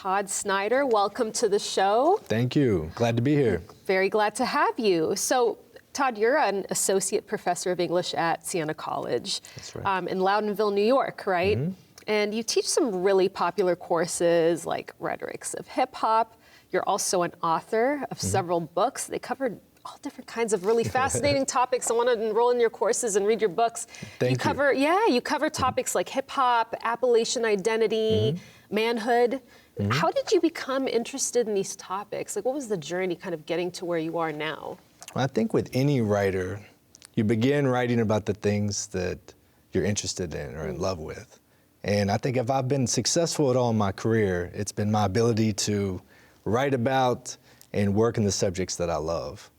Todd Snyder. Welcome to the show. Thank you. Glad to be here. Very glad to have you. So, Todd, you're an associate professor of English at Siena College. That's right. In Loudonville, New York, right? Mm-hmm. And you teach some really popular courses like Rhetorics of Hip Hop. You're also an author of several books. They covered all different kinds of really fascinating topics. I want to enroll in your courses and read your books. Thank you. You cover topics like hip hop, Appalachian identity, manhood. How did you become interested in these topics? Like, what was the journey kind of getting to where you are now? I think with any writer, you begin writing about the things that you're interested in or in love with. And I think if I've been successful at all in my career, it's been my ability to write about and work in the subjects that I love.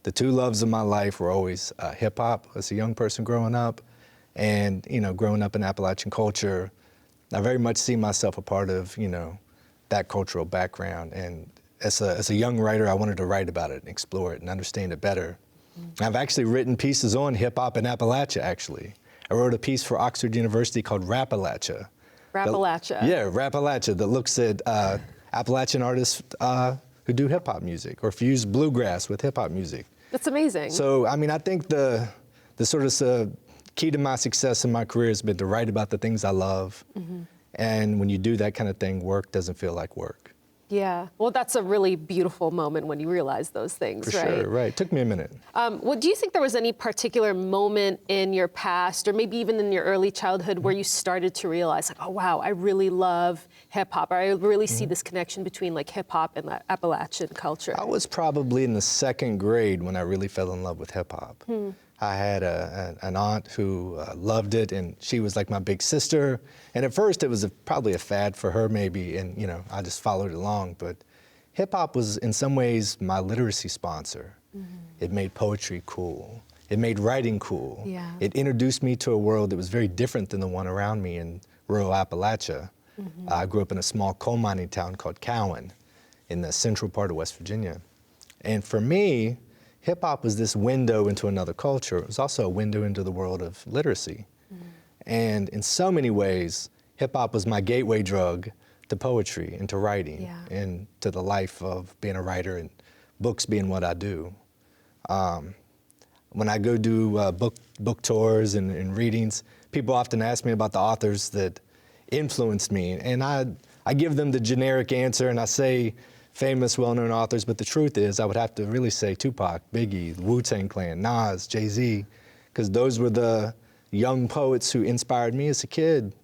The two loves of my life were always hip hop as a young person growing up, and growing up in Appalachian culture, I very much see myself a part of that cultural background. And as a young writer, I wanted to write about it and explore it and understand it better. I've actually written pieces on hip hop in Appalachia. Actually, I wrote a piece for Oxford University called Rappalachia. Rappalachia. Rappalachia, that looks at Appalachian artists who do hip hop music or fuse bluegrass with hip hop music. That's amazing. So, I think the sort of key to my success in my career has been to write about the things I love. And when you do that kind of thing, work doesn't feel like work. Yeah, well, that's a really beautiful moment when you realize those things, For right? sure, right. Took me a minute. Do you think there was any particular moment in your past, or maybe even in your early childhood, where you started to realize, like, oh, wow, I really love hip hop, or I really see this connection between like hip hop and the Appalachian culture? I was probably in the second grade when I really fell in love with hip hop. I had an aunt who loved it, and she was like my big sister. And at first, it was probably a fad for her, maybe, and I just followed along. But hip hop was, in some ways, my literacy sponsor. It made poetry cool. It made writing cool. Yeah. It introduced me to a world that was very different than the one around me in rural Appalachia. I grew up in a small coal mining town called Cowan in the central part of West Virginia. And for me, hip hop was this window into another culture. It was also a window into the world of literacy. And in so many ways, hip hop was my gateway drug to poetry and to writing and to the life of being a writer and books being what I do. When I go do book tours and readings, people often ask me about the authors that influenced me. And I give them the generic answer, and I say famous, well-known authors, but the truth is I would have to really say Tupac, Biggie, the Wu-Tang Clan, Nas, Jay-Z, because those were the young poets who inspired me as a kid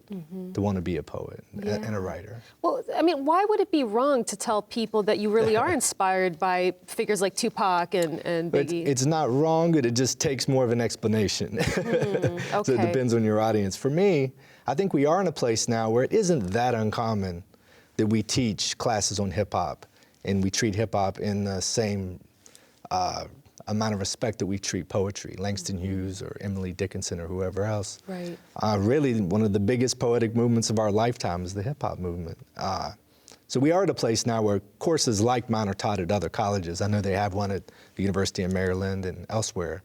to want to be a poet and a writer. Well, why would it be wrong to tell people that you really are inspired by figures like Tupac and Biggie? It's not wrong, but it just takes more of an explanation. Okay. So it depends on your audience. For me, I think we are in a place now where it isn't that uncommon that we teach classes on hip hop and we treat hip hop in the same amount of respect that we treat poetry, Langston Hughes or Emily Dickinson or whoever else. Right. Really, one of the biggest poetic movements of our lifetime is the hip hop movement. So we are at a place now where courses like mine are taught at other colleges. I know they have one at the University of Maryland and elsewhere.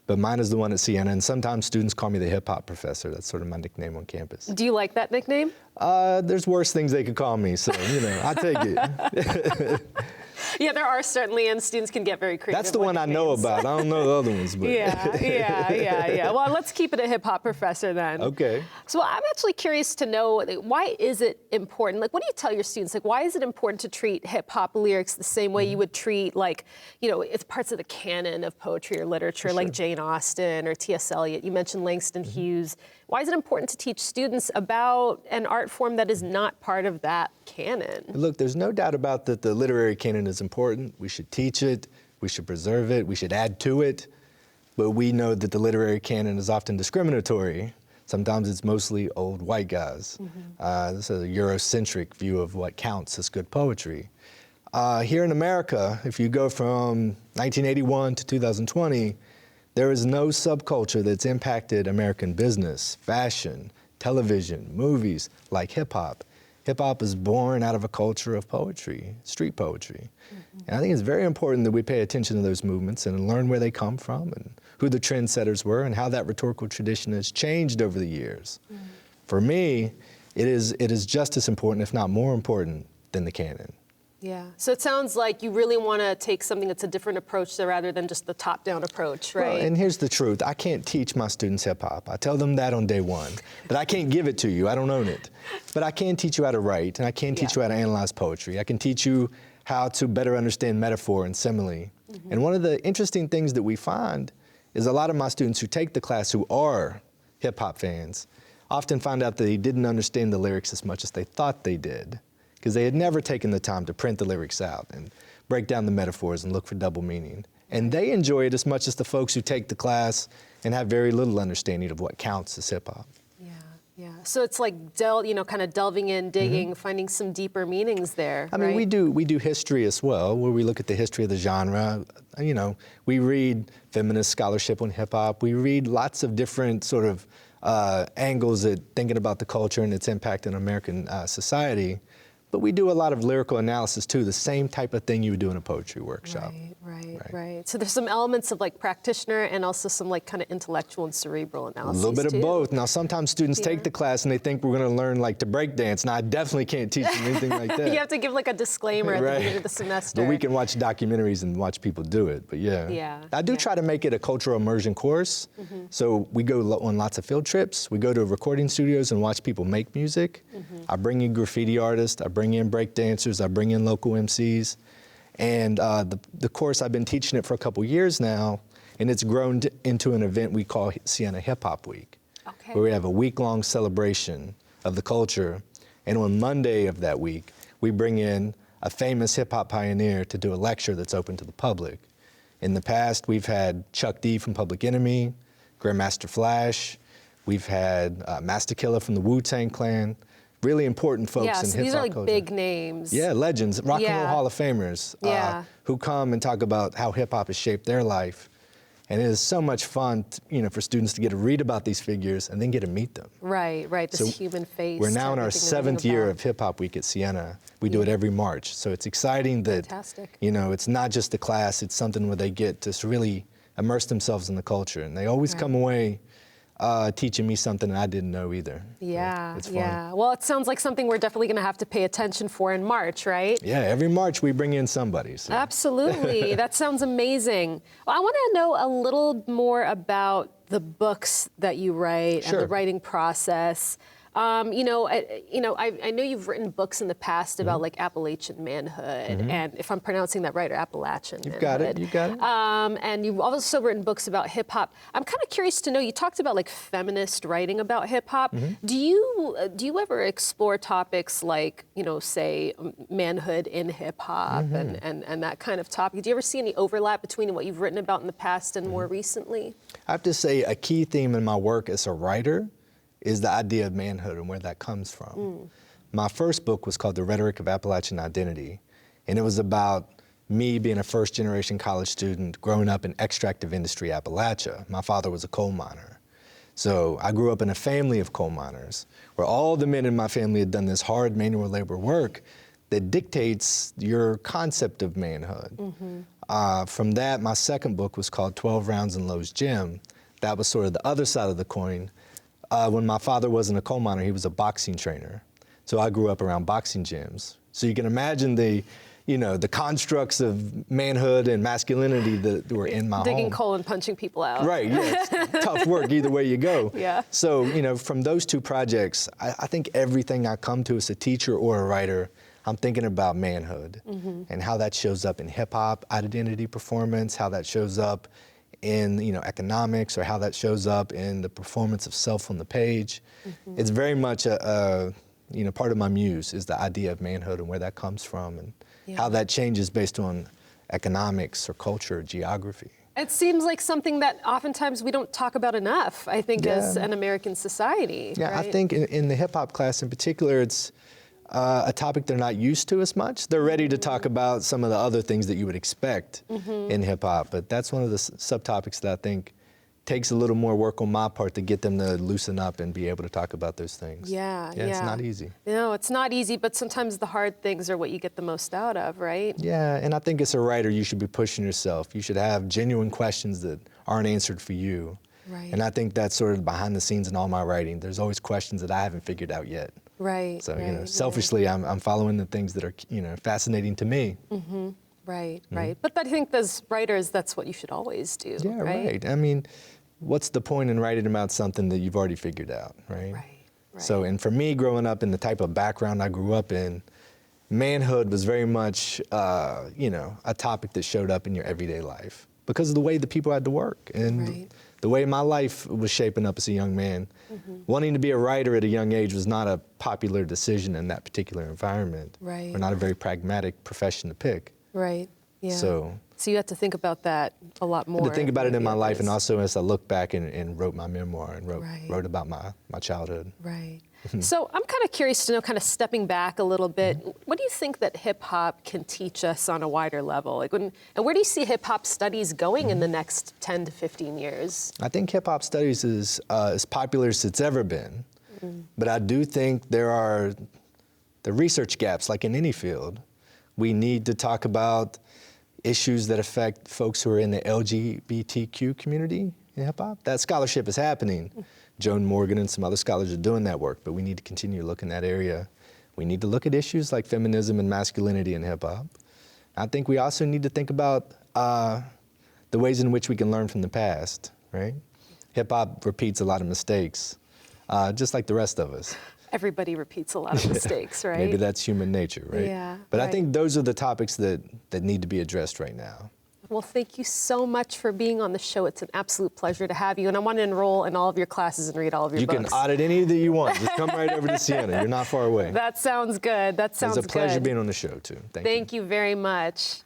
But mine is the one at Siena, and sometimes students call me the hip hop professor. That's sort of my nickname on campus. Do you like that nickname? There's worse things they could call me, so I take it. Yeah, there are certainly, and students can get very creative. That's the one I know about. I don't know the other ones, but. Yeah. Well, let's keep it a hip hop professor then. Okay. So I'm actually curious to know, why is it important? Like, what do you tell your students? Like, why is it important to treat hip hop lyrics the same way you would treat, like, it's parts of the canon of poetry or literature, like Jane Austen or T.S. Eliot? You mentioned Langston Hughes. Why is it important to teach students about an art form that is not part of that canon? Look, there's no doubt about that the literary canon is important. We should teach it, we should preserve it, we should add to it. But we know that the literary canon is often discriminatory. Sometimes it's mostly old white guys. This is a Eurocentric view of what counts as good poetry. Here in America, if you go from 1981 to 2020, there is no subculture that's impacted American business, fashion, television, movies like hip hop. Hip hop is born out of a culture of poetry, street poetry. And I think it's very important that we pay attention to those movements and learn where they come from and who the trendsetters were and how that rhetorical tradition has changed over the years. For me, it is just as important, if not more important, than the canon. Yeah. So it sounds like you really want to take something that's a different approach rather than just the top-down approach, right? Well, and here's the truth. I can't teach my students hip hop. I tell them that on day one. But I can't give it to you. I don't own it. But I can teach you how to write, and I can teach you how to analyze poetry. I can teach you how to better understand metaphor and simile. And one of the interesting things that we find is a lot of my students who take the class who are hip hop fans often find out that they didn't understand the lyrics as much as they thought they did, because they had never taken the time to print the lyrics out and break down the metaphors and look for double meaning. And they enjoy it as much as the folks who take the class and have very little understanding of what counts as hip hop. Yeah, yeah. So it's like, kind of delving in, digging, finding some deeper meanings there. I mean, we do history as well, where we look at the history of the genre. You know, we read feminist scholarship on hip hop. We read lots of different sort of angles at thinking about the culture and its impact in American society. But we do a lot of lyrical analysis too, the same type of thing you would do in a poetry workshop. Right. So there's some elements of like practitioner and also some like kind of intellectual and cerebral analysis. A little bit too. of both. Now sometimes students take the class and they think we're going to learn like to break dance. Now I definitely can't teach them anything like that. You have to give like a disclaimer at the beginning of the semester. But we can watch documentaries and watch people do it. But yeah. I do try to make it a cultural immersion course. So we go on lots of field trips. We go to recording studios and watch people make music. I bring in graffiti artists. I bring in break dancers. I bring in local MCs. And the course, I've been teaching it for a couple years now, and it's grown into an event we call Siena Hip Hop Week, where we have a week-long celebration of the culture. And on Monday of that week, we bring in a famous hip-hop pioneer to do a lecture that's open to the public. In the past, we've had Chuck D from Public Enemy, Grandmaster Flash. We've had Master Killer from the Wu-Tang Clan. Really important folks in hip-hop culture. Yeah, so these are like big names. Yeah, legends, rock and roll Hall of Famers who come and talk about how hip-hop has shaped their life. And it is so much fun, for students to get to read about these figures and then get to meet them. Right, this human face. We're now in our 7th year of Hip Hop Week at Siena. We do it every March. So it's exciting that, it's not just a class, it's something where they get to really immerse themselves in the culture. And they always come away teaching me something that I didn't know either. Yeah, it's fun. Well, it sounds like something we're definitely going to have to pay attention for in March, right? Yeah, every March we bring in somebody. So. Absolutely. That sounds amazing. Well, I want to know a little more about the books that you write and the writing process. I know you've written books in the past about like Appalachian manhood, and if I'm pronouncing that right, or Appalachian manhood. You got it. And you've also written books about hip hop. I'm kind of curious to know, you talked about like feminist writing about hip hop. Do you ever explore topics like, say manhood in hip hop and that kind of topic? Do you ever see any overlap between what you've written about in the past and more recently? I have to say a key theme in my work as a writer is the idea of manhood and where that comes from. My first book was called The Rhetoric of Appalachian Identity, and it was about me being a first-generation college student growing up in extractive industry Appalachia. My father was a coal miner. So I grew up in a family of coal miners where all the men in my family had done this hard manual labor work that dictates your concept of manhood. From that, my second book was called 12 Rounds in Lowe's Gym. That was sort of the other side of the coin. When my father wasn't a coal miner, he was a boxing trainer. So I grew up around boxing gyms. So you can imagine the constructs of manhood and masculinity that were in my home. Digging coal and punching people out. Right, yeah, it's tough work either way you go. Yeah. So, from those two projects, I think everything I come to as a teacher or a writer, I'm thinking about manhood and how that shows up in hip hop, identity performance, how that shows up in economics, or how that shows up in the performance of self on the page. It's very much a part of my muse is the idea of manhood and where that comes from and how that changes based on economics or culture or geography. It seems like something that oftentimes we don't talk about enough, I think, as an American society. Yeah, right? I think in the hip hop class in particular, it's a topic they're not used to as much. They're ready to talk about some of the other things that you would expect in hip hop, but that's one of the subtopics that I think takes a little more work on my part to get them to loosen up and be able to talk about those things. Yeah. It's not easy. No, it's not easy, but sometimes the hard things are what you get the most out of, right? Yeah, and I think as a writer, you should be pushing yourself. You should have genuine questions that aren't answered for you. Right. And I think that's sort of behind the scenes in all my writing. There's always questions that I haven't figured out yet. Right. So, right, right. selfishly, I'm following the things that are, fascinating to me. Right, right. But I think as writers, that's what you should always do. Yeah, right. I mean, what's the point in writing about something that you've already figured out, right? Right. So, and for me, growing up in the type of background I grew up in, manhood was very much, a topic that showed up in your everyday life because of the way the people had to work and Right. the way my life was shaping up as a young man. Wanting to be a writer at a young age was not a popular decision in that particular environment, Right. or not a very pragmatic profession to pick. Right. Yeah. So you had to think about that a lot more. to think about it in maybe my at life, and this- also as I look back and wrote my memoir and Right. wrote about my childhood. Right. So I'm kind of curious to know, kind of stepping back a little bit, Mm-hmm. what do you think that hip hop can teach us on a wider level? And where do you see hip hop studies going in the next 10 to 15 years? I think hip hop studies is as popular as it's ever been, but I do think there are the research gaps, like in any field. We need to talk about issues that affect folks who are in the LGBTQ community in hip hop. That scholarship is happening. Joan Morgan and some other scholars are doing that work, but we need to continue to look in that area. We need to look at issues like feminism and masculinity in hip hop. I think we also need to think about the ways in which we can learn from the past, right? Hip hop repeats a lot of mistakes, just like the rest of us. Everybody repeats a lot of mistakes, right? Maybe that's human nature, right? Yeah, But I right. think those are the topics that need to be addressed right now. Well, thank you so much for being on the show. It's an absolute pleasure to have you. And I want to enroll in all of your classes and read all of your You books. can audit any that you want. Just come right over to Siena. You're not far away. That sounds good. That sounds It was a pleasure good. being on the show, too. Thank you. Thank you very much.